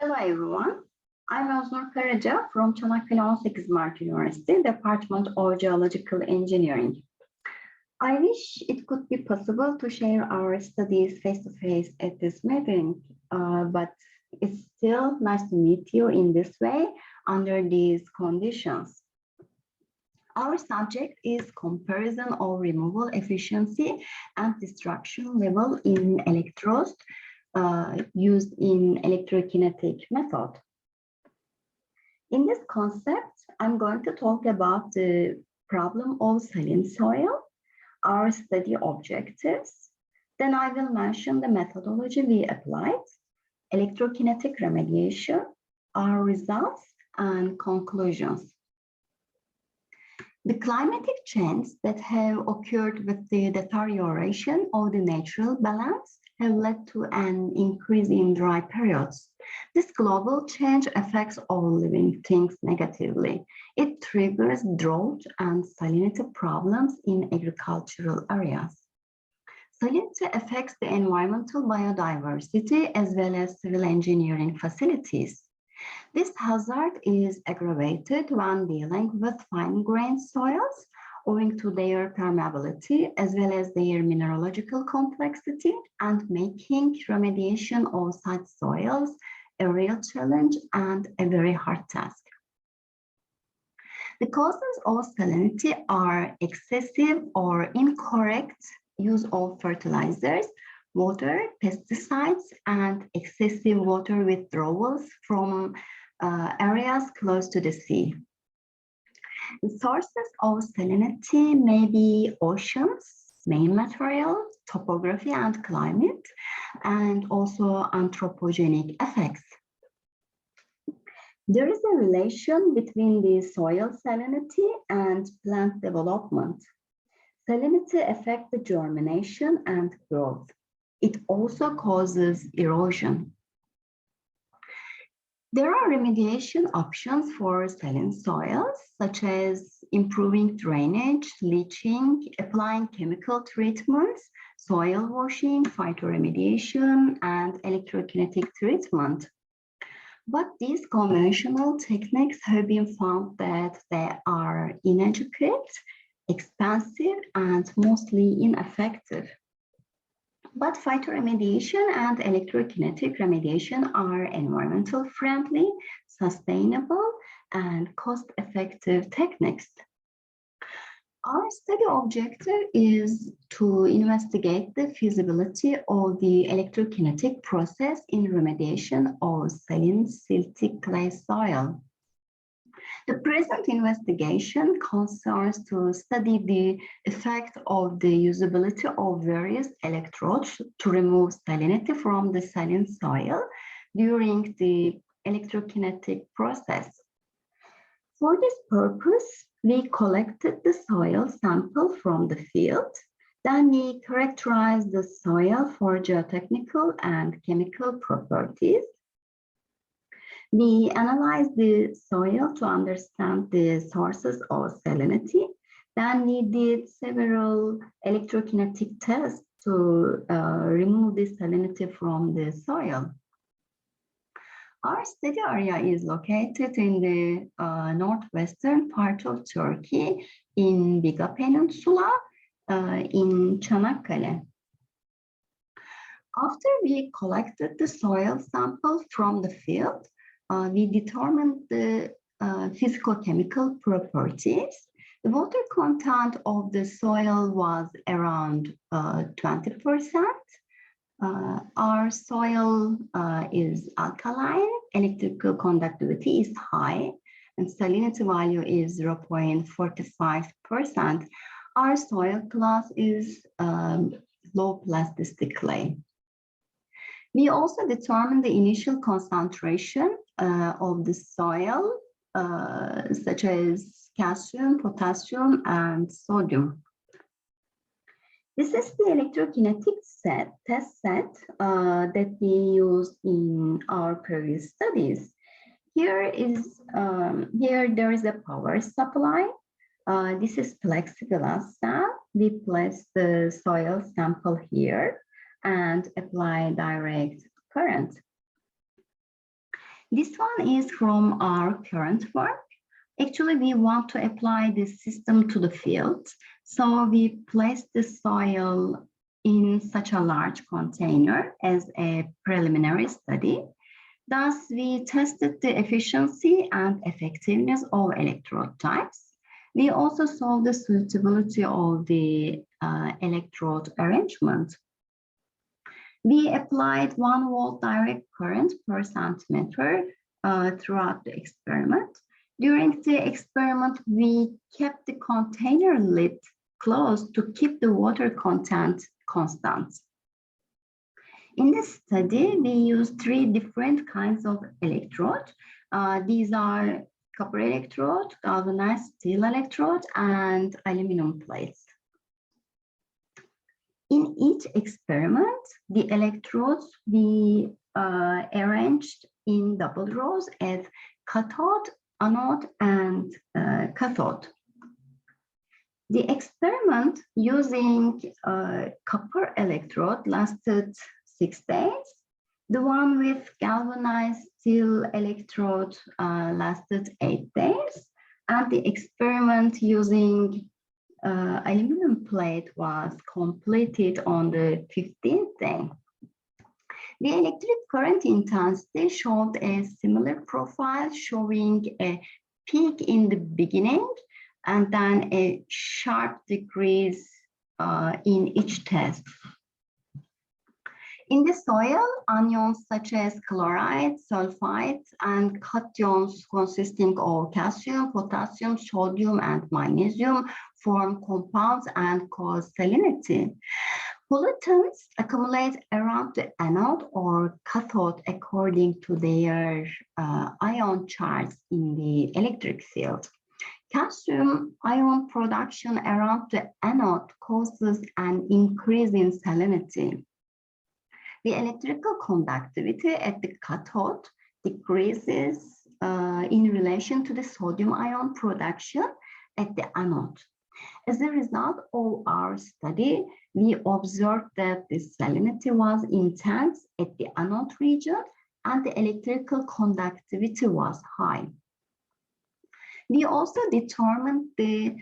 Hello everyone, I'm Öznur Karaca from Çanakkale 18 Mart University, Department of Geological Engineering. I wish it could be possible to share our studies face-to-face at this meeting, but it's still nice to meet you in this way under these conditions. Our subject is comparison of removal efficiency and destruction level in electrodes used in electrokinetic method. In this concept, I'm going to talk about the problem of saline soil, our study objectives. Then I will mention the methodology we applied, electrokinetic remediation, our results, and conclusions. The climatic changes that have occurred with the deterioration of the natural balance have led to an increase in dry periods. This global change affects all living things negatively. It triggers drought and salinity problems in agricultural areas. Salinity affects the environmental biodiversity as well as civil engineering facilities. This hazard is aggravated when dealing with fine-grained soils, owing to their permeability as well as their mineralogical complexity, and making remediation of such soils a real challenge and a very hard task. The causes of salinity are excessive or incorrect use of fertilizers, water, pesticides, and excessive water withdrawals from areas close to the sea. The sources of salinity may be oceans, main material, topography and climate, and also anthropogenic effects. There is a relation between the soil salinity and plant development. Salinity affects the germination and growth. It also causes erosion. There are remediation options for saline soils, such as improving drainage, leaching, applying chemical treatments, soil washing, phytoremediation, and electrokinetic treatment. But these conventional techniques have been found that they are inadequate, expensive, and mostly ineffective. But phytoremediation and electrokinetic remediation are environmental friendly, sustainable, and cost-effective techniques. Our study objective is to investigate the feasibility of the electrokinetic process in remediation of saline silty clay soil. The present investigation concerns to study the effect of the usability of various electrodes to remove salinity from the saline soil during the electrokinetic process. For this purpose, we collected the soil sample from the field. Then we characterized the soil for geotechnical and chemical properties. We analyzed the soil to understand the sources of salinity. Then we did several electrokinetic tests to remove the salinity from the soil. Our study area is located in the northwestern part of Turkey in Biga Peninsula in Çanakkale. After we collected the soil sample from the field, we determined the physicochemical properties. The water content of the soil was around 20%. Our soil is alkaline, electrical conductivity is high, and salinity value is 0.45%. Our soil class is low plasticity clay. We also determined the initial concentration of the soil, such as calcium, potassium, and sodium. This is the electrokinetic test set that we used in our previous studies. Here there is a power supply. This is plexiglass cell. We place the soil sample here and apply direct current. This one is from our current work. Actually, we want to apply this system to the field. So we placed the soil in such a large container as a preliminary study. Thus, we tested the efficiency and effectiveness of electrode types. We also solved the suitability of the electrode arrangement. We applied 1 volt direct current per centimeter throughout the experiment. During the experiment, we kept the container lid closed to keep the water content constant. In this study, we used 3 different kinds of electrode. These are copper electrode, galvanized steel electrode, and aluminum plates. In each experiment, the electrodes we arranged in double rows as cathode, anode, and cathode. The experiment using copper electrode lasted 6 days. The one with galvanized steel electrode lasted 8 days. And the experiment using aluminum plate was completed on the 15th day. The electric current intensity showed a similar profile, showing a peak in the beginning and then a sharp decrease in each test. In the soil, anions such as chloride, sulfide, and cations consisting of calcium, potassium, sodium, and magnesium form compounds and cause salinity. Pollutants accumulate around the anode or cathode according to their ion charge in the electric field. Calcium ion production around the anode causes an increase in salinity. The electrical conductivity at the cathode decreases in relation to the sodium ion production at the anode. As a result of our study, we observed that the salinity was intense at the anode region and the electrical conductivity was high. We also determined the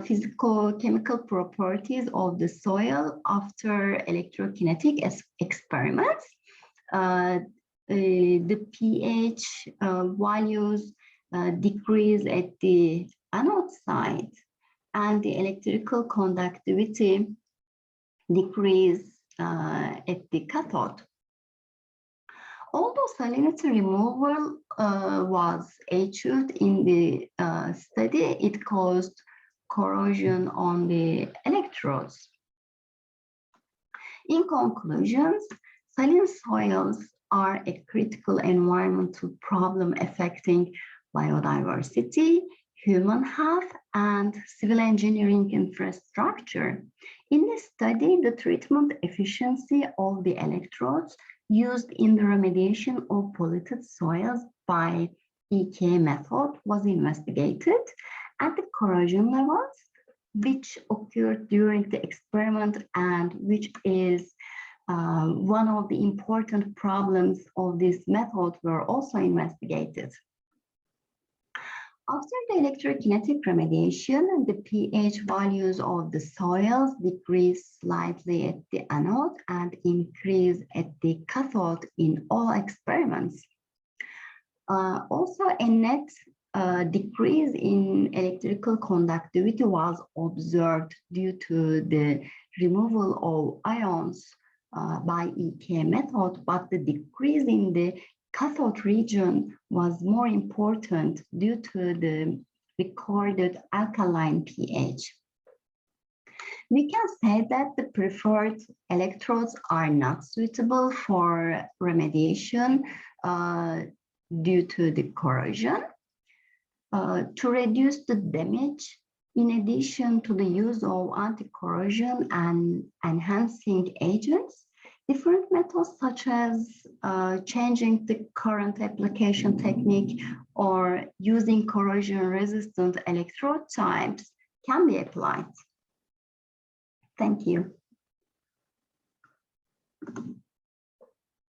physico-chemical properties of the soil after electrokinetic experiments. The pH values decrease at the anode side and the electrical conductivity decrease at the cathode. Although salinity removal was achieved in the study, it caused corrosion on the electrodes. In conclusion, saline soils are a critical environmental problem affecting biodiversity, human health, and civil engineering infrastructure. In this study, the treatment efficiency of the electrodes used in the remediation of polluted soils by EK method was investigated, and the corrosion levels which occurred during the experiment and which is one of the important problems of this method were also investigated. After the electrokinetic remediation, the pH values of the soils decreased slightly at the anode and increased at the cathode in all experiments. Also, a net decrease in electrical conductivity was observed due to the removal of ions by EK method, but the decrease in the cathode region was more important due to the recorded alkaline pH. We can say that the preferred electrodes are not suitable for remediation due to the corrosion. To reduce the damage, in addition to the use of anti-corrosion and enhancing agents, different methods such as changing the current application technique or using corrosion-resistant electrode types can be applied. Thank you.